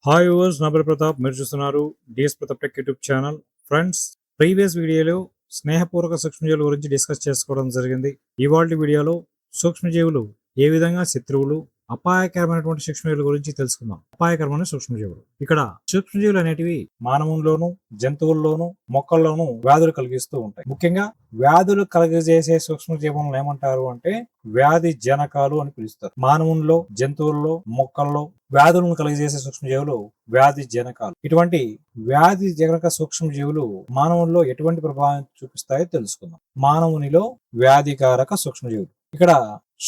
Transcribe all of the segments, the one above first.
Hi viewers, నా పేరు ప్రతాప్. మీరు చూస్తున్నారు DS Pratap tech YouTube channel. Friends, previous వీడియోలో స్నేహపూర్వక సూక్ష్మజీవుల గురించి డిస్కస్ చేసుకోవడం జరిగింది. ఇవాళ వీడియోలో సూక్ష్మజీవులు ఏ విధంగా శత్రువులు, అపాయకరమైనటువంటి సూక్ష్మజీవుల గురించి తెలుసుకుందాం. అపాయకరమైన సూక్ష్మజీవులు. ఇక్కడ సూక్ష్మజీవులు అనేటివి మానవుల్లోనూ, జంతువుల్లోనూ, మొక్కల్లోనూ వ్యాధులు కలిగిస్తూ ఉంటాయి. ముఖ్యంగా వ్యాధులు కలుగజేసే సూక్ష్మజీవులను ఏమంటారు అంటే వ్యాధి జనకాలు అని పిలుస్తారు. మానవుల్లో, జంతువుల్లో, మొక్కల్లో వ్యాధులను కలిగజేసే సూక్ష్మజీవులు వ్యాధి జనకాలు. ఇటువంటి వ్యాధి జనక సూక్ష్మజీవులు మానవుల్లో ఎటువంటి ప్రభావం చూపిస్తాయో తెలుసుకుందాం. మానవునిలో వ్యాధికారక సూక్ష్మజీవులు. ఇక్కడ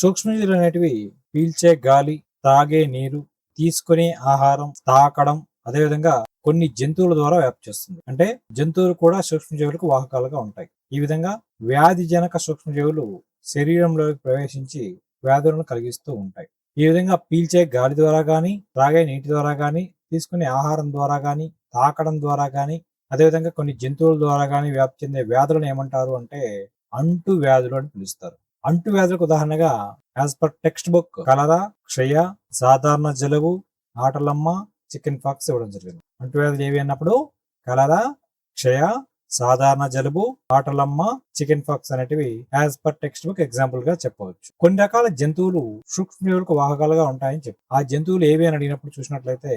సూక్ష్మజీవులు అనేటివి పీల్చే గాలి, తాగే నీరు, తీసుకునే ఆహారం, తాకడం, అదేవిధంగా కొన్ని జంతువుల ద్వారా వ్యాప్తి చేస్తుంది. అంటే జంతువులు కూడా సూక్ష్మజీవులకు వాహకాలుగా ఉంటాయి. ఈ విధంగా వ్యాధి జనక సూక్ష్మజీవులు శరీరంలోకి ప్రవేశించి వ్యాధులను కలిగిస్తూ ఉంటాయి. ఈ విధంగా పీల్చే గాలి ద్వారా గాని, త్రాగే నీటి ద్వారా గాని, తీసుకునే ఆహారం ద్వారా గాని, తాకడం ద్వారా గాని, అదేవిధంగా కొన్ని జంతువుల ద్వారా గాని వ్యాప్తి చెందే వ్యాధులను ఏమంటారు అంటే అంటు వ్యాధులు అని పిలుస్తారు. అంటు వ్యాధులకు ఉదాహరణగా యాజ్ పర్ టెక్స్ట్ బుక్ కలరా, క్షయ, సాధారణ జలుబు, ఆటలమ్మ, చికెన్ పాక్స్ ఇవ్వడం జరిగింది. అంటు వ్యాధులు ఏవి అన్నప్పుడు కలరా, క్షయ, సాధారణ జలుబు, ఆటలమ్మ, చికెన్ పాక్స్ అనేటివి as per text book example గా చెప్పవచ్చు. కొన్ని రకాల జంతువులు సూక్ష్మజీవులకు వాహకాలుగా ఉంటాయని చెప్పి ఆ జంతువులు ఏవి అని అడిగినప్పుడు చూసినట్లయితే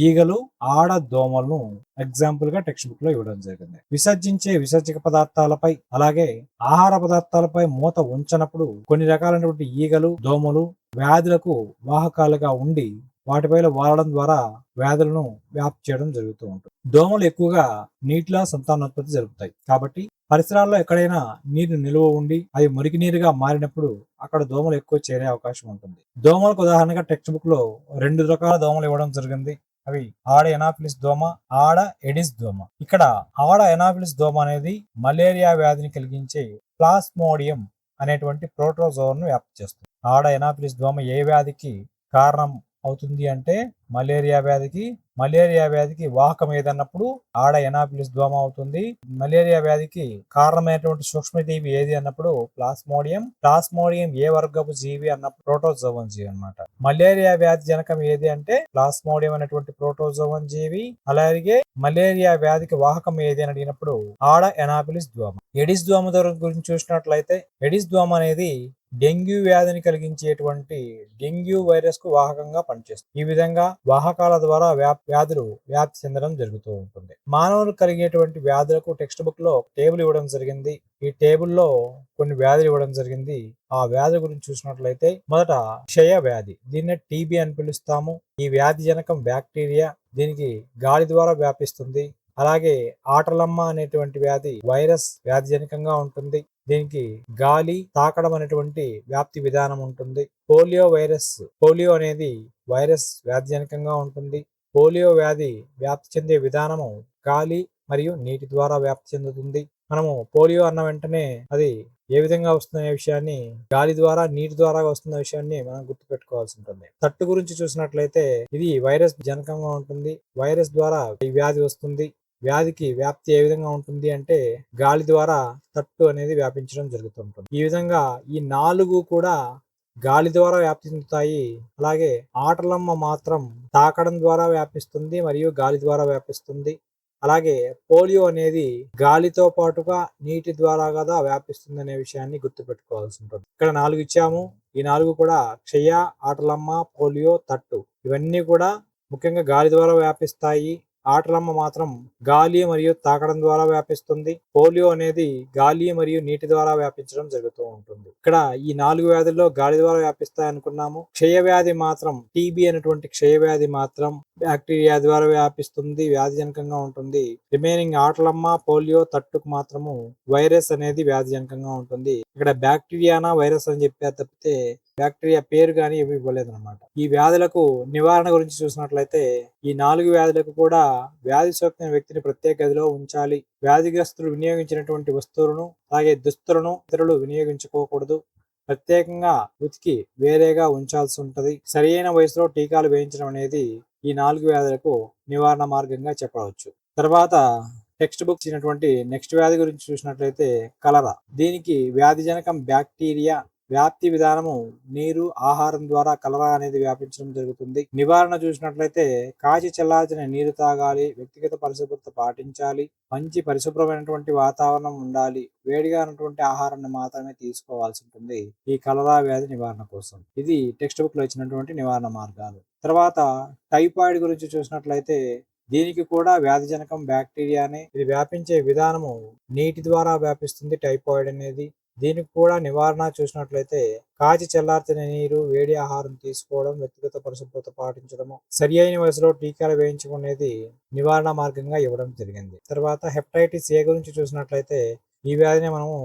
ఈగలు, ఆడ దోమలను ఎగ్జాంపుల్ గా టెక్స్ట్ బుక్ లో ఇవ్వడం జరిగింది. విసర్జించే విసర్జక పదార్థాలపై అలాగే ఆహార పదార్థాలపై మూత ఉంచనప్పుడు కొన్ని రకాలైనటువంటి ఈగలు, దోమలు వ్యాధులకు వాహకాలుగా ఉండి వాటిపైన వాడడం ద్వారా వ్యాధులను వ్యాప్తి చేయడం జరుగుతూ ఉంటుంది. దోమలు ఎక్కువగా నీటిలో సంతానోత్పత్తి జరుపుతాయి. కాబట్టి పరిసరాల్లో ఎక్కడైనా నీరు నిలువ ఉండి అది మురికి నీరుగా మారినప్పుడు అక్కడ దోమలు ఎక్కువ చేరే అవకాశం ఉంటుంది. దోమలకు ఉదాహరణగా టెక్స్ట్ బుక్ లో 2 రకాల దోమలు ఇవ్వడం జరిగింది. అవి ఆడ ఎనాఫిలిస్ దోమ, ఆడ ఎడిస్ దోమ. ఇక్కడ ఆడ ఎనాఫిలిస్ దోమ అనేది మలేరియా వ్యాధిని కలిగించే ప్లాస్మోడియం అనేటువంటి ప్రోటోజోన్ ను వ్యాప్తి చేస్తుంది. ఆడ ఎనాఫిలిస్ దోమ ఏ వ్యాధికి కారణం అవుతుంది అంటే మలేరియా వ్యాధికి వాహకం ఏదన్నప్పుడు ఆడ ఎనాఫిలిస్ దోమ అవుతుంది. మలేరియా వ్యాధికి కారణమైనటువంటి సూక్ష్మజీవి ఏది అన్నప్పుడు ప్లాస్మోడియం ఏ వర్గపు జీవి అన్నప్పుడు ప్రోటోజోవన్ జీవి అన్నమాట. మలేరియా వ్యాధి జనకం ఏది అంటే ప్లాస్మోడియం అనేటువంటి ప్రోటోజోవన్ జీవి. అలాగే మలేరియా వ్యాధికి వాహకం ఏది అని అడిగినప్పుడు ఆడ ఎనాఫిలిస్ దోమ. ఎడిస్ దోమ గురించి చూసినట్లయితే ఎడిస్ దోమ అనేది డెంగ్యూ వ్యాధిని కలిగించేటువంటి డెంగ్యూ వైరస్ కు వాహకంగా పనిచేస్తుంది. ఈ విధంగా వాహకాల ద్వారా వ్యాధులు వ్యాప్తి చెందడం జరుగుతూ ఉంటుంది. మానవులు కలిగేటువంటి వ్యాధులకు టెక్స్ట్ బుక్ లో టేబుల్ ఇవ్వడం జరిగింది. ఈ టేబుల్లో కొన్ని వ్యాధులు ఇవ్వడం జరిగింది. ఆ వ్యాధి గురించి చూసినట్లయితే మొదట క్షయ వ్యాధి, దీన్నే టీబీ అని పిలుస్తాము. ఈ వ్యాధి జనకం బ్యాక్టీరియా, దీనికి గాలి ద్వారా వ్యాపిస్తుంది. అలాగే ఆటలమ్మ అనేటువంటి వ్యాధి వైరస్ వ్యాధి జనకంగా ఉంటుంది. దీనికి గాలి, తాకడం అనేటువంటి వ్యాప్తి విధానం ఉంటుంది. పోలియో అనేది వైరస్ వ్యాధి జనకంగా ఉంటుంది. పోలియో వ్యాధి వ్యాప్తి చెందే విధానము గాలి మరియు నీటి ద్వారా వ్యాప్తి చెందుతుంది. మనము పోలియో అన్న వెంటనే అది ఏ విధంగా వస్తుందనే విషయాన్ని, గాలి ద్వారా, నీటి ద్వారా వస్తున్న విషయాన్ని మనం గుర్తుపెట్టుకోవాల్సి ఉంటుంది. తట్టు గురించి చూసినట్లయితే ఇది వైరస్ జనకంగా ఉంటుంది. వైరస్ ద్వారా ఈ వ్యాధి వస్తుంది. వ్యాధికి వ్యాప్తి ఏ విధంగా ఉంటుంది అంటే గాలి ద్వారా తట్టు అనేది వ్యాపించడం జరుగుతుంటుంది. ఈ విధంగా ఈ 4 కూడా గాలి ద్వారా వ్యాప్తి చెందుతాయి. అలాగే ఆటలమ్మ మాత్రం తాకడం ద్వారా వ్యాపిస్తుంది మరియు గాలి ద్వారా వ్యాపిస్తుంది. అలాగే పోలియో అనేది గాలితో పాటుగా నీటి ద్వారా కదా వ్యాపిస్తుంది అనే విషయాన్ని గుర్తుపెట్టుకోవాల్సి ఉంటుంది. ఇక్కడ 4 ఇచ్చాము. ఈ 4 కూడా క్షయ, ఆటలమ్మ, పోలియో, తట్టు ఇవన్నీ కూడా ముఖ్యంగా గాలి ద్వారా వ్యాపిస్తాయి. ఆటలమ్మ మాత్రం గాలి మరియు తాకడం ద్వారా వ్యాపిస్తుంది. పోలియో అనేది గాలి మరియు నీటి ద్వారా వ్యాపించడం జరుగుతూ ఉంటుంది. ఇక్కడ ఈ 4 వ్యాధుల్లో గాలి ద్వారా వ్యాపిస్తాయి అనుకున్నాము. క్షయ వ్యాధి మాత్రం టీబీ అనేటువంటి క్షయ వ్యాధి మాత్రం బ్యాక్టీరియా ద్వారా వ్యాపిస్తుంది, వ్యాధి జనకంగా ఉంటుంది. రిమైనింగ్ ఆటలమ్మ, పోలియో, తట్టుకు మాత్రము వైరస్ అనేది వ్యాధి జనకంగా ఉంటుంది. ఇక్కడ బ్యాక్టీరియానా వైరస్ అని చెప్పారు తప్పితే బ్యాక్టీరియా పేరు కానీ ఏమి ఇవ్వలేదు అనమాట. ఈ వ్యాధులకు నివారణ గురించి చూసినట్లయితే ఈ 4 వ్యాధులకు కూడా వ్యాధి సోకిన వ్యక్తిని ప్రత్యేక గదిలో ఉంచాలి. వ్యాధిగ్రస్తులు వినియోగించినటువంటి వస్తువులను అలాగే దుస్తులను ఇతరులు వినియోగించుకోకూడదు. ప్రత్యేకంగా ఉతికి వేరేగా ఉంచాల్సి ఉంటది. సరైన వయసులో టీకాలు వేయించడం అనేది ఈ 4 వ్యాధులకు నివారణ మార్గంగా చెప్పవచ్చు. తర్వాత టెక్స్ట్ బుక్ ఇచ్చినటువంటి నెక్స్ట్ వ్యాధి గురించి చూసినట్లయితే కలరా. దీనికి వ్యాధి జనకం బ్యాక్టీరియా, వ్యాప్తి విధానము నీరు, ఆహారం ద్వారా కలరా అనేది వ్యాపించడం జరుగుతుంది. నివారణ చూసినట్లయితే కాచి చల్లార్చిన నీరు తాగాలి, వ్యక్తిగత పరిశుభ్రత పాటించాలి, మంచి పరిశుభ్రమైనటువంటి వాతావరణం ఉండాలి, వేడిగా ఉన్నటువంటి ఆహారాన్ని మాత్రమే తీసుకోవాల్సి ఉంటుంది ఈ కలరా వ్యాధి నివారణ కోసం. ఇది టెక్స్ట్ బుక్ లో ఇచ్చినటువంటి నివారణ మార్గాలు. తర్వాత టైఫాయిడ్ గురించి చూసినట్లయితే దీనికి కూడా వ్యాధిజనకం బ్యాక్టీరియానే. ఇది వ్యాపించే విధానము నీటి ద్వారా వ్యాపిస్తుంది టైఫాయిడ్ అనేది. దీనికి కూడా నివారణ చూసినట్లయితే కాచి చల్లార్చిన నీరు, వేడి ఆహారం తీసుకోవడం, వ్యక్తిగత పరిశుభ్రత పాటించడము, సరి అయిన వయసులో టీకాలు వేయించుకునేది నివారణ మార్గంగా ఇవ్వడం జరిగింది. తర్వాత హెపటైటిస్ ఏ గురించి చూసినట్లయితే ఈ వ్యాధిని మనము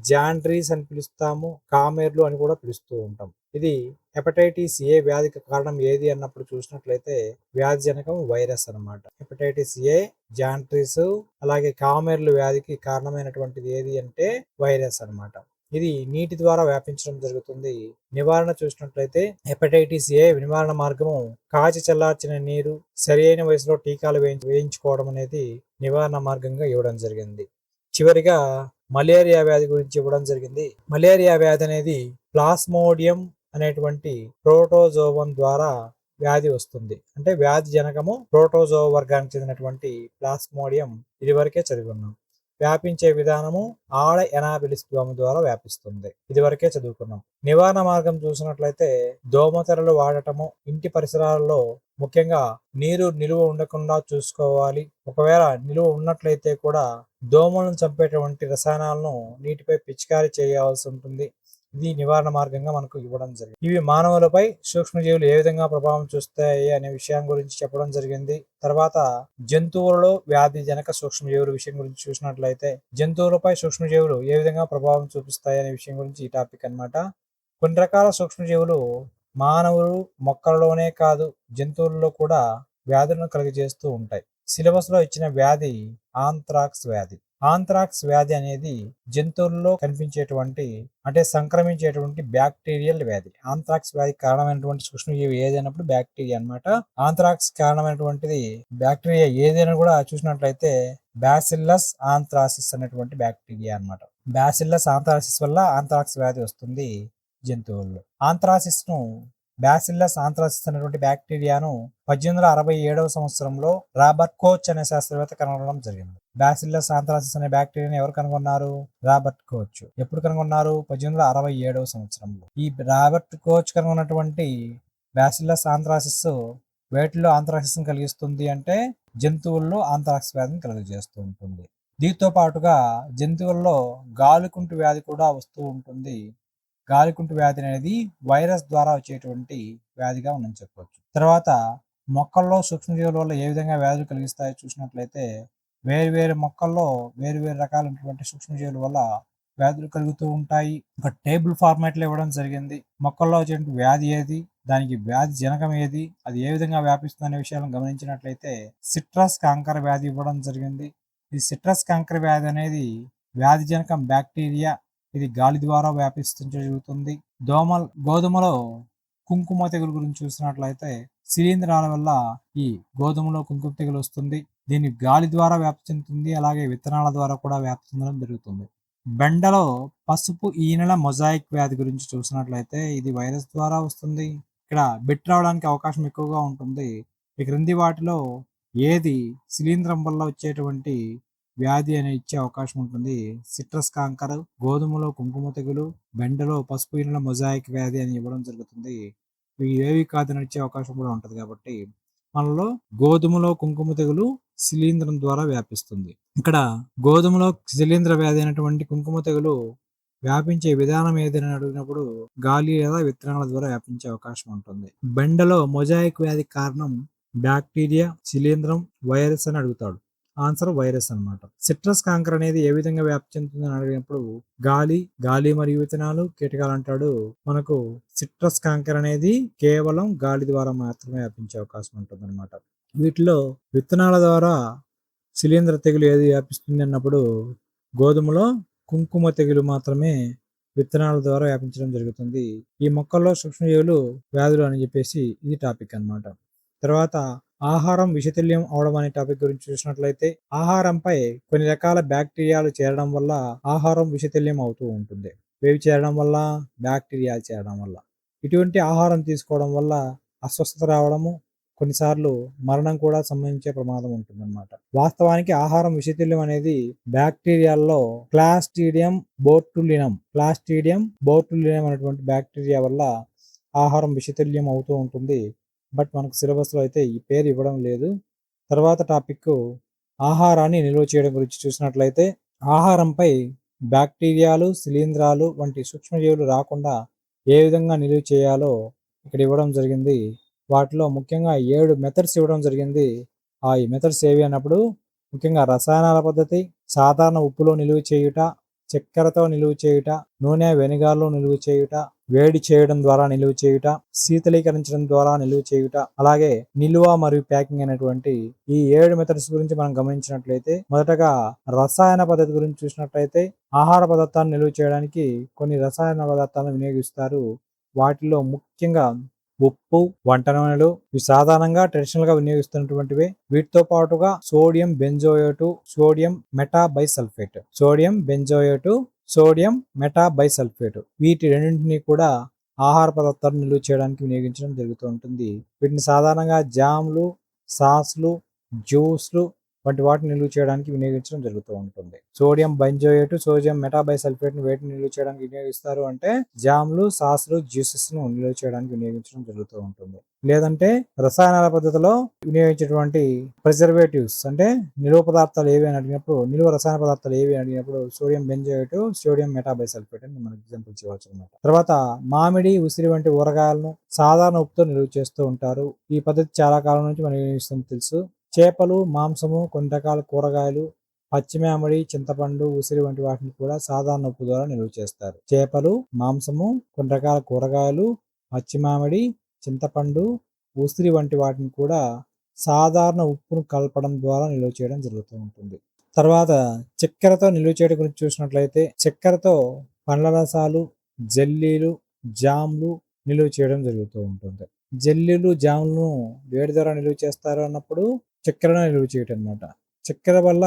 జాండ్రీస్ అని పిలుస్తాము, కామెర్లు అని కూడా పిలుస్తూ ఉంటాం. ఇది హెపటైటిస్ ఏ వ్యాధికి కారణం ఏది అన్నప్పుడు చూసినట్లయితే వ్యాధి జనకం వైరస్ అన్నమాట. హెపటైటిస్ ఏ, జాండ్రీస్, అలాగే కామెర్లు వ్యాధికి కారణమైనటువంటిది ఏది అంటే వైరస్ అన్నమాట. ఇది నీటి ద్వారా వ్యాపించడం జరుగుతుంది. నివారణ చూసినట్లయితే హెపటైటిస్ ఏ నివారణ మార్గము కాచి చల్లార్చిన నీరు, సరి అయిన వయసులో టీకాలు వేయించుకోవడం అనేది నివారణ మార్గంగా ఇవ్వడం జరిగింది. చివరిగా మలేరియా వ్యాధి గురించి ఇవ్వడం జరిగింది. మలేరియా వ్యాధి అనేది ప్లాస్మోడియం అనేటువంటి ప్రోటోజోవన్ ద్వారా వ్యాధి వస్తుంది. అంటే వ్యాధి జనకము ప్రోటోజోవ వర్గానికి చెందినటువంటి ప్లాస్మోడియం ఇది వరకే చదివి ఉన్నాం. వ్యాపించే విధానము ఆడ ఎనాబిలిస్ దోమ ద్వారా వ్యాపిస్తుంది. ఇది వరకే చదువుకున్నాం. నివారణ మార్గం చూసినట్లయితే దోమతెరలు వాడటము, ఇంటి పరిసరాల్లో ముఖ్యంగా నీరు నిలువ ఉండకుండా చూసుకోవాలి. ఒకవేళ నిలువ ఉన్నట్లయితే కూడా దోమలను చంపేటువంటి రసాయనాలను నీటిపై పిచికారీ చేయాల్సి ఉంటుంది. ఇది నివారణ మార్గంగా మనకు ఇవ్వడం జరిగింది. ఇవి మానవులపై సూక్ష్మజీవులు ఏ విధంగా ప్రభావం చూస్తాయి అనే విషయం గురించి చెప్పడం జరిగింది. తర్వాత జంతువులలో వ్యాధి జనక సూక్ష్మజీవుల విషయం గురించి చూసినట్లయితే జంతువులపై సూక్ష్మజీవులు ఏ విధంగా ప్రభావం చూపిస్తాయి అనే విషయం గురించి ఈ టాపిక్ అన్నమాట. కొన్ని రకాల సూక్ష్మజీవులు మానవులు, మొక్కలలోనే కాదు జంతువుల్లో కూడా వ్యాధులను కలుగజేస్తూ ఉంటాయి. సిలబస్ లో ఇచ్చిన వ్యాధి ఆంత్రాక్స్ వ్యాధి. ఆంత్రాక్స్ వ్యాధి అనేది జంతువుల్లో కనిపించేటువంటి అంటే సంక్రమించేటువంటి బ్యాక్టీరియల్ వ్యాధి. ఆంత్రాక్స్ వ్యాధి కారణమైనటువంటి సూక్ష్మజీవి ఏదైనప్పుడు బ్యాక్టీరియా అన్నమాట. ఆంత్రాక్స్ కారణమైనటువంటిది బ్యాక్టీరియా ఏదైనా కూడా చూసినట్లయితే బ్యాసిల్లస్ ఆంథ్రాసిస్ అనేటువంటి బ్యాక్టీరియా అన్నమాట. బ్యాసిల్లస్ ఆంథ్రాసిస్ వల్ల ఆంత్రాక్స్ వ్యాధి వస్తుంది జంతువుల్లో. ఆంథ్రాసిస్ ను బ్యాసిల్లస్ ఆంథ్రాసిస్ అనేటువంటి బ్యాక్టీరియాను 1867 సంవత్సరంలో రాబర్ట్ కోచ్ అనే శాస్త్రవేత్త కనుగొనడం జరిగింది. బ్యాసిల్లస్ ఆంథ్రాసిస్ అనే బ్యాక్టీరియాని ఎవరు కనుగొన్నారు? Robert Koch. ఎప్పుడు కనుగొన్నారు? 1867 సంవత్సరంలో. ఈ రాబర్ట్ కోచ్ కనుగొన్నటువంటి బ్యాసిల్లస్ ఆంథ్రాసిస్ వేటిలో ఆంథ్రాసిస్ కలిగిస్తుంది అంటే జంతువుల్లో ఆంథ్రాక్స్ వ్యాధిని కలుగజేస్తూ ఉంటుంది. దీంతో పాటుగా జంతువుల్లో గాలికుంటు వ్యాధి కూడా వస్తూ ఉంటుంది. గాలికుంటు వ్యాధి అనేది వైరస్ ద్వారా వచ్చేటువంటి వ్యాధిగా మనం చెప్పవచ్చు. తర్వాత మొక్కల్లో సూక్ష్మజీవుల వల్ల ఏ విధంగా వ్యాధులు కలిగిస్తాయో చూసినట్లయితే వేరు మొక్కల్లో వేరు రకాలైనటువంటి సూక్ష్మజీవుల వల్ల వ్యాధులు కలుగుతూ ఉంటాయి. ఒక టేబుల్ ఫార్మాట్ లో ఇవ్వడం జరిగింది. మొక్కల్లో వచ్చే వ్యాధి ఏది, దానికి వ్యాధి జనకం ఏది, అది ఏ విధంగా వ్యాపిస్తుంది అనే విషయాలను గమనించినట్లయితే సిట్రస్ కాంకర వ్యాధి ఇవ్వడం జరిగింది. ఈ సిట్రస్ కాంకర వ్యాధి అనేది వ్యాధి జనకం బ్యాక్టీరియా. ఇది గాలి ద్వారా వ్యాపిస్తూ జరుగుతుంది. గోధుమలో కుంకుమ తెగులు గురించి చూసినట్లయితే శిలీంధ్రాల వల్ల ఈ గోధుమలో కుంకుమ తెగులు వస్తుంది. దీన్ని గాలి ద్వారా వ్యాప్తి చెందుతుంది, అలాగే విత్తనాల ద్వారా కూడా వ్యాప్తి చెందడం జరుగుతుంది. బెండలో పసుపు ఈనెల మొజాయిక్ వ్యాధి గురించి చూసినట్లయితే ఇది వైరస్ ద్వారా వస్తుంది. ఇక్కడ బిట్ రావడానికి అవకాశం ఎక్కువగా ఉంటుంది. ఈ క్రింది వాటిలో ఏది శిలీంధ్రం వల్ల వచ్చేటువంటి వ్యాధి అని ఇచ్చే అవకాశం ఉంటుంది? సిట్రస్ కాంకర్, గోధుమలో కుంకుమ తెగులు, బెండలో పసుపు ఈనెల మొజాయిక్ వ్యాధి అని ఇవ్వడం జరుగుతుంది. ఇవి ఏవి కాదని ఇచ్చే అవకాశం కూడా ఉంటుంది. కాబట్టి మనలో గోధుమలో కుంకుమ తెగులు శిలీంధ్రం ద్వారా వ్యాపిస్తుంది. ఇక్కడ గోధుమలో శిలీంధ్ర వ్యాధి అయినటువంటి కుంకుమ తెగులు వ్యాపించే విధానం ఏదని అడిగినప్పుడు గాలి లేదా విత్తనాల ద్వారా వ్యాపించే అవకాశం ఉంటుంది. బెండలో మొజాయిక్ వ్యాధి కారణం బ్యాక్టీరియా, శిలీంధ్రం, వైరస్ అని అడుగుతాడు. ఆన్సర్ వైరస్ అన్నమాట. సిట్రస్ కాంకర్ అనేది ఏ విధంగా వ్యాప్తి చెందుతుందని అడిగినప్పుడు గాలి మరియు విత్తనాలు, కీటకాలు అంటాడు. మనకు సిట్రస్ కాంకర్ అనేది కేవలం గాలి ద్వారా మాత్రమే వ్యాపించే అవకాశం ఉంటుంది అనమాట. వీటిలో విత్తనాల ద్వారా శిలీంధ్ర తెగులు ఏది వ్యాపిస్తుంది అన్నప్పుడు గోధుమలో కుంకుమ తెగులు మాత్రమే విత్తనాల ద్వారా వ్యాపించడం జరుగుతుంది. ఈ మొక్కల్లో సూక్ష్మజీవులు వ్యాధులు అని చెప్పేసి ఇది టాపిక్ అన్నమాట. తర్వాత ఆహారం విషతుల్యం అవడం అనే టాపిక్ గురించి చూసినట్లయితే ఆహారంపై కొన్ని రకాల బ్యాక్టీరియాలు చేరడం వల్ల ఆహారం విషతుల్యం అవుతూ ఉంటుంది. వేవి చేరడం వల్ల, బ్యాక్టీరియాలు చేరడం వల్ల. ఇటువంటి ఆహారం తీసుకోవడం వల్ల అస్వస్థత రావడము, కొన్నిసార్లు మరణం కూడా సంభవించే ప్రమాదం ఉంటుందన్నమాట. వాస్తవానికి ఆహారం విషతుల్యం అనేది బ్యాక్టీరియాల్లో క్లాస్ట్రీడియం బోర్టులినం అనేటువంటి బ్యాక్టీరియా వల్ల ఆహారం విషతుల్యం అవుతూ ఉంటుంది. బట్ మనకు సిలబస్లో అయితే ఈ పేరు ఇవ్వడం లేదు. తర్వాత టాపిక్ ఆహారాన్ని నిల్వ చేయడం గురించి చూసినట్లయితే, ఆహారంపై బ్యాక్టీరియాలు, శిలీంధ్రాలు వంటి సూక్ష్మజీవులు రాకుండా ఏ విధంగా నిల్వ చేయాలో ఇక్కడ ఇవ్వడం జరిగింది. వాటిలో ముఖ్యంగా 7 మెథడ్స్ ఇవ్వడం జరిగింది. ఈ మెథడ్స్ ఏవి అన్నప్పుడు ముఖ్యంగా రసాయనాల పద్ధతి, సాధారణ ఉప్పులో నిలువ చేయుట, చక్కెరతో నిలువ చేయుట, నూనె వెనిగార్లో నిలువ చేయుట, వేడి చేయడం ద్వారా నిలువ చేయుట, శీతలీకరించడం ద్వారా నిలువ చేయుట, అలాగే నిల్వ మరియు ప్యాకింగ్ అనేటువంటి ఈ 7 మెథడ్స్ గురించి మనం గమనించినట్లయితే, మొదటగా రసాయన పద్ధతి గురించి చూసినట్లయితే, ఆహార పదార్థాలను నిల్వ చేయడానికి కొన్ని రసాయన పదార్థాలను వినియోగిస్తారు. వాటిలో ముఖ్యంగా ఉప్పు, వంట నూనెలు ఇవి సాధారణంగా ట్రెడిషనల్ గా వినియోగిస్తున్నటువంటివి. వీటితో పాటుగా సోడియం బెంజోయేటు, సోడియం మెటాబైసల్ఫేట్ వీటి రెండింటినీ కూడా ఆహార పదార్థాలు నిల్వ చేయడానికి వినియోగించడం జరుగుతూ ఉంటుంది. వీటిని సాధారణంగా జామ్లు, సాస్లు, జ్యూస్లు వంటి వాటిని నిల్వ చేయడానికి వినియోగించడం జరుగుతూ ఉంటుంది. సోడియం బెంజోయేట్, సోడియం మెటాబైసల్ఫేట్ ను వేటిని నిల్వ చేయడానికి వినియోగిస్తారు అంటే జామ్లు, సాస్లు, జ్యూసెస్ ను నిల్వ చేయడానికి వినియోగించడం జరుగుతూ ఉంటుంది. లేదంటే రసాయనాల పద్ధతిలో వినియోగించేటువంటి ప్రిజర్వేటివ్స్ అంటే నిల్వ పదార్థాలు ఏవి అని అడిగినప్పుడు, నిల్వ రసాయన పదార్థాలు ఏవి అని అడిగినప్పుడు సోడియం బెంజోయేట్, సోడియం మెటాబైసల్ఫేట్ అని మనం ఎగ్జాంపుల్ చేయవచ్చు అనమాట. తర్వాత మామిడి, ఉసిరి వంటి ఊరగాయలను సాధారణ ఉప్పుతో నిల్వ చేస్తూ ఉంటారు. ఈ పద్ధతి చాలా కాలం నుంచి మనం వినియోగిస్తుంది తెలుసు. చేపలు, మాంసము, కొన్ని రకాల కూరగాయలు, పచ్చిమామిడి, చింతపండు, ఉసిరి వంటి వాటిని కూడా సాధారణ ఉప్పు ద్వారా నిల్వ చేస్తారు. చేపలు, మాంసము, కొన్ని రకాల కూరగాయలు, పచ్చిమామిడి, చింతపండు, ఉసిరి వంటి వాటిని కూడా సాధారణ ఉప్పును కలపడం ద్వారా నిల్వ చేయడం జరుగుతూ ఉంటుంది. తర్వాత చక్కెరతో నిల్వ చేయడం గురించి చూసినట్లయితే, చక్కెరతో పండ్ల రసాలు, జెల్లీలు, జామ్లు నిల్వ చేయడం జరుగుతూ ఉంటుంది. జెల్లీలు, జామ్లను వేడి ద్వారా నిల్వ చేస్తారు అన్నప్పుడు చక్కెరను నిల్వ చేయటం అనమాట. చక్కెర వల్ల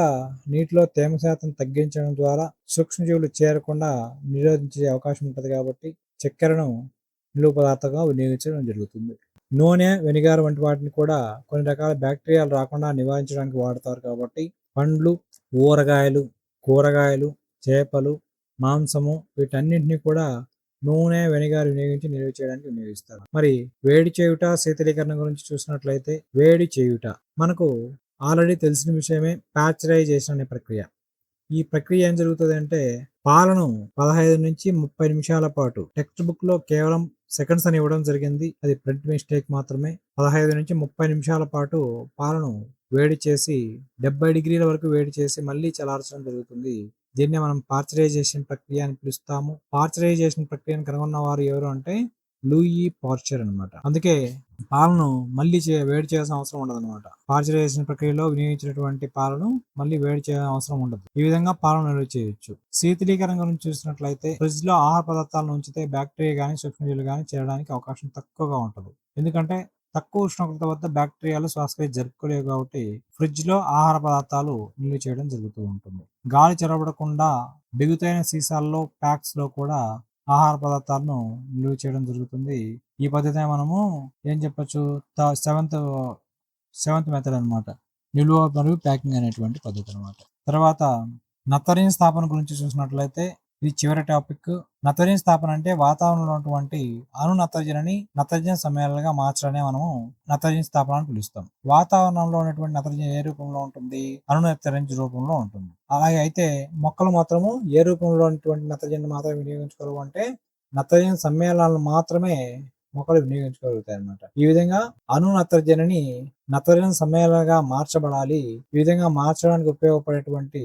నీటిలో తేమ శాతం తగ్గించడం ద్వారా సూక్ష్మజీవులు చేరకుండా నిరోధించే అవకాశం ఉంటుంది కాబట్టి చక్కెరను నిలువ పదార్థంగా వినియోగించడం జరుగుతుంది. నూనె, వెనిగార్ వంటి వాటిని కూడా కొన్ని రకాల బ్యాక్టీరియాలు రాకుండా నివారించడానికి వాడతారు కాబట్టి పండ్లు, ఊరగాయలు, కూరగాయలు, చేపలు, మాంసము వీటన్నింటినీ కూడా నూనె, వెనిగార్ వినియోగించి నిల్వ చేయడానికి వినియోగిస్తారు. మరి వేడి చేయుట, శీతలీకరణ గురించి చూసినట్లయితే, వేడి చేయుట మనకు ఆల్రెడీ తెలిసిన విషయమే. ప్యాస్చరైజేషన్ అనే ప్రక్రియ. ఈ ప్రక్రియ ఏం జరుగుతుంది అంటే, పాలను 15 నుంచి 30 నిమిషాల పాటు, టెక్స్ట్ బుక్ లో కేవలం సెకండ్స్ అని ఇవ్వడం జరిగింది, అది ప్రింట్ మిస్టేక్ మాత్రమే. 15 నుంచి 30 నిమిషాల పాటు పాలను వేడి చేసి 70 డిగ్రీల వరకు వేడి చేసి మళ్ళీ చల్లార్చడం జరుగుతుంది. దీన్నే మనం పాస్చరైజేషన్ ప్రక్రియ అని పిలుస్తాము. పాస్చరైజేషన్ ప్రక్రియను కనుగొన్న వారు ఎవరు అంటే లూయి పాస్చర్ అనమాట. అందుకే పాలను మళ్ళీ వేడి చేయాల్సిన అవసరం ఉండదు అనమాట. పాస్చరైజేషన్ ప్రక్రియలో వినియోగించినటువంటి పాలను మళ్ళీ వేడి చేయాల్సిన అవసరం ఉండదు. ఈ విధంగా పాలను నిల్వ చేయొచ్చు. శీతలీకరణ గురించి చూసినట్లయితే, ఫ్రిడ్జ్ లో ఆహార పదార్థాలను ఉంచితే బ్యాక్టీరియా గానీ సూక్ష్మజీవులు గానీ చేరడానికి అవకాశం తక్కువగా ఉంటుంది. ఎందుకంటే తక్కువ ఉష్ణోగ్రత వద్ద బ్యాక్టీరియాలు శ్వాసక్రియ జరుపుకోలేవు కాబట్టి ఫ్రిడ్జ్ లో ఆహార పదార్థాలు నిల్వ చేయడం జరుగుతూ ఉంటుంది. గాలి చొరబడకుండా బిగుతైన సీసాల్లో, ప్యాక్స్ లో కూడా ఆహార పదార్థాలను నిల్వ చేయడం జరుగుతుంది. ఈ పద్ధతి మనము ఏం చెప్పొచ్చు, సెవెంత్ మెథడ్ అనమాట. నిల్వ మరియు ప్యాకింగ్ అనేటువంటి పద్ధతి అనమాట. తర్వాత నత్తరీన్ స్థాపన గురించి చూసినట్లయితే, ఇది చివరి టాపిక్. నత్రజని స్థాపన అంటే వాతావరణంలో ఉన్నటువంటి అణు నత్రజని సమ్మేళనాలుగా మార్చడాన్ని మనము నత్రజని స్థాపన అని పిలుస్తాం. వాతావరణంలో ఉన్నటువంటి నత్రజని ఏ రూపంలో ఉంటుంది? అణు నత్రజని రూపంలో ఉంటుంది. అలాగే అయితే మొక్కలు మాత్రము ఏ రూపంలో ఉన్నటువంటి నత్రజని మాత్రమే వినియోగించుకోరు అంటే నత్రజని సమ్మేళనాలను మాత్రమే మొక్కలు వినియోగించుకోగలుగుతాయి అన్నమాట. ఈ విధంగా అణు నత్రజని సమ్మేళనంగా మార్చబడాలి. ఈ విధంగా మార్చడానికి ఉపయోగపడేటువంటి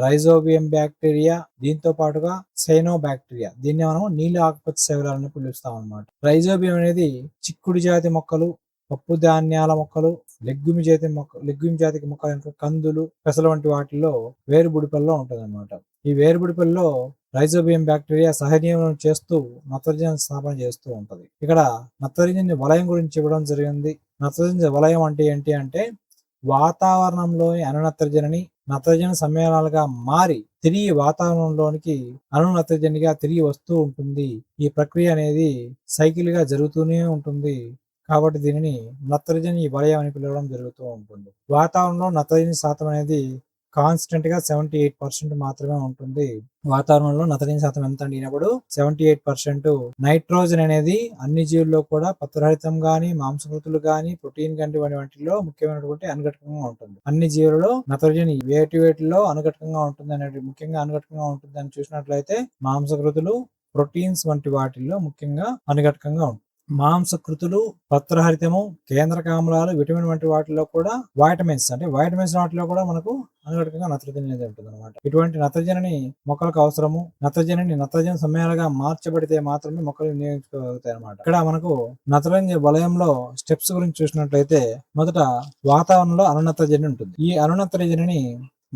రైజోబియం బ్యాక్టీరియా, దీంతో పాటుగా సైనో బ్యాక్టీరియా, దీన్ని మనం నీలి ఆకుపచ్చ శైవలాలని పిలుస్తాం అన్నమాట. రైజోబియం అనేది చిక్కుడు జాతి మొక్కలు, పప్పు ధాన్యాల మొక్కలు, లెగ్యూమ్ జాతికి మొక్కలు, కందులు, పెసలు వంటి వాటిల్లో వేరుబుడిపల్లో ఉంటుంది అన్నమాట. ఈ వేరుబుడిపల్లో రైజోబియం బ్యాక్టీరియా సహజీవనం చేస్తూ నత్రజని స్థాపన చేస్తూ ఉంటది. ఇక్కడ నత్రజని వలయం గురించి ఇవ్వడం జరిగింది. నత్రజని వలయం అంటే ఏంటి అంటే వాతావరణంలోని అణు నత్రజనిని నత్రజని సమ్మేళనాలుగా మారి తిరిగి వాతావరణంలోనికి అణు నత్రజనిగా తిరిగి వస్తూ ఉంటుంది. ఈ ప్రక్రియ అనేది సైకిల్ గా జరుగుతూనే ఉంటుంది. కాబట్టి దీనిని నత్రజని వలయం అని పిలవడం జరుగుతూ ఉంటుంది. వాతావరణంలో నత్రజని శాతం అనేది కాన్స్టెంట్ గా 78% మాత్రమే ఉంటుంది. వాతావరణంలో నత్రజని శాతం ఎంత అండినప్పుడు 78%. నైట్రోజన్ అనేది అన్ని జీవుల్లో కూడా పత్రరహితం గాని, మాంసకృతులు గాని, ప్రోటీన్ గంటి వాటిలో ముఖ్యమైనటువంటి అనుఘటకంగా ఉంటుంది. అన్ని జీవులలో నత్రజని వేటిలో అనుఘటకంగా ఉంటుంది అనేది ముఖ్యంగా అనుఘటకంగా ఉంటుంది అని చూసినట్లయితే మాంసకృతులు, ప్రోటీన్స్ వంటి వాటిల్లో ముఖ్యంగా అనుఘటకంగా ఉంటుంది. మాంసకృతులు, పత్రహరితము, కేంద్రక ఆమ్లాలు, విటమిన్ వంటి వాటిలో కూడా వైటమిన్స్ వాటిలో కూడా మనకు అనుఘటకంగా నత్రజని అనేది ఉంటుంది అనమాట. ఇటువంటి నత్రజనిని మొక్కలకు అవసరము. నత్రజని సమ్మేళనగా మార్చబడితే మాత్రమే మొక్కలు వినియోగించుకోగలుగుతాయి అనమాట. ఇక్కడ మనకు నత్రజని వలయంలో స్టెప్స్ గురించి చూసినట్లయితే మొదట వాతావరణంలో అణునత్రజని ఉంటుంది. ఈ అణునత్రజనిని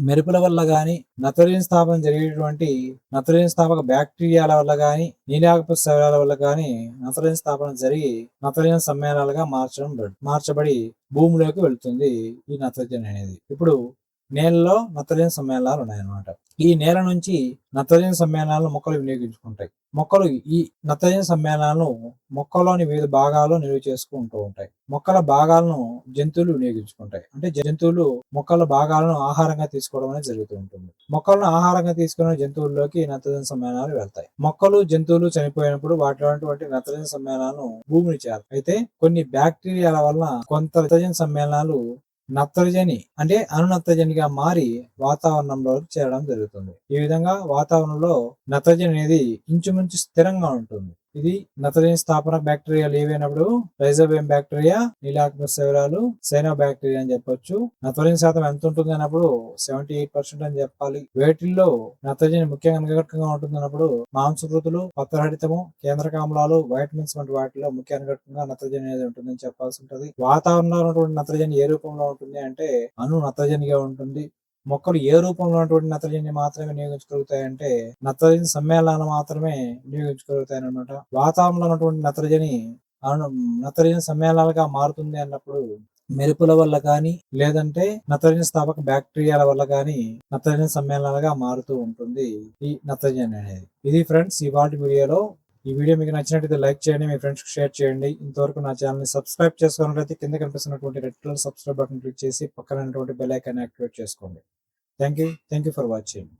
మెరుపుల వల్ల గాని, నత్రజని స్థాపన జరిగేటువంటి నత్రజని స్థాపక బ్యాక్టీరియాల వల్ల గాని, నీలాకపు శైలాల వల్ల గాని నత్రజని స్థాపన జరిగి నత్రజని సమ్మేళనాలుగా మార్చబడి భూమిలోకి వెళ్తుంది ఈ నత్రజని అనేది. ఇప్పుడు నేలలో నత్రజని సమ్మేళనాలు ఉన్నాయన్నమాట. ఈ నేల నుంచి నత్రజని సమ్మేళనాలను మొక్కలు వినియోగించుకుంటాయి. మొక్కలు ఈ నత్రజని సమ్మేళనాలను మొక్కలోని వివిధ భాగాల్లో నిల్వ చేసుకుంటూ ఉంటాయి. మొక్కల భాగాలను జంతువులు వినియోగించుకుంటాయి. అంటే జంతువులు మొక్కల భాగాలను ఆహారంగా తీసుకోవడం అనేది జరుగుతూ ఉంటుంది. మొక్కలను ఆహారంగా తీసుకునే జంతువుల్లోకి నత్రజని సమ్మేళనాలు వెళ్తాయి. మొక్కలు, జంతువులు చనిపోయినప్పుడు వాటిలోటువంటి నత్రజని సమ్మేళనాలను భూమిని చేరుతాయి. అయితే కొన్ని బ్యాక్టీరియాల వలన కొంత నత్రజని సమ్మేళనాలు నత్రజని అంటే అణునత్రజనిగా మారి వాతావరణంలోకి చేరడం జరుగుతుంది. ఈ విధంగా వాతావరణంలో నత్రజని అనేది ఇంచుమించు స్థిరంగా ఉంటుంది. ఇది నత్రజని స్థాపన బ్యాక్టీరియాలు ఏవైనప్పుడు రైజోబియం బ్యాక్టీరియా, నీలాకపస్ శైలాలు, సైనో బ్యాక్టీరియా అని చెప్పొచ్చు. నత్రజని శాతం ఎంత ఉంటుంది అన్నప్పుడు 78% అని చెప్పాలి. వేటిల్లో నత్రజని ముఖ్యంగా అనుఘటకంగా ఉంటుంది అన్నప్పుడు మాంసకృతులు, పత్రహరితము, కేంద్రకామ్లాలు, వైటమిన్స్ వంటి వాటిలో ముఖ్య అనుఘటకంగా నత్రజని అనేది ఉంటుందని చెప్పాల్సి ఉంటుంది. వాతావరణంలో ఉన్నటువంటి నత్రజని ఏ రూపంలో ఉంటుంది అంటే అణు నత్రజనిగా ఉంటుంది. మొక్కలు ఏ రూపంలో ఉన్నటువంటి నత్రజని మాత్రమే వినియోగించగలుగుతాయంటే నత్రజని సమ్మేళనాలు మాత్రమే వినియోగించగలుగుతాయి అన్నమాట. వాతావరణంలో ఉన్నటువంటి నత్రజని సమ్మేళనాలుగా మారుతుంది అన్నప్పుడు మెరుపుల వల్ల కానీ, లేదంటే నత్రజని స్థాపక బ్యాక్టీరియాల వల్ల కానీ నత్రజని సమ్మేళనాలుగా మారుతూ ఉంటుంది ఈ నత్రజని అనేది. ఇది ఫ్రెండ్స్ ఇవాల్టి వీడియోలో. ఈ వీడియో మీకు నచ్చినట్లయితే లైక్ చేయండి, మీ ఫ్రెండ్స్ కి షేర్ చేయండి. ఇంతవరకు నా ఛానల్ ని సబ్స్క్రైబ్ చేసుకున్నట్లయితే కింద కనిపిస్తున్నటువంటి red colour subscribe button click చేసి పక్కన బెల్ ఐకాన్ యాక్టివేట్ చేసుకోండి. Thank you for watching.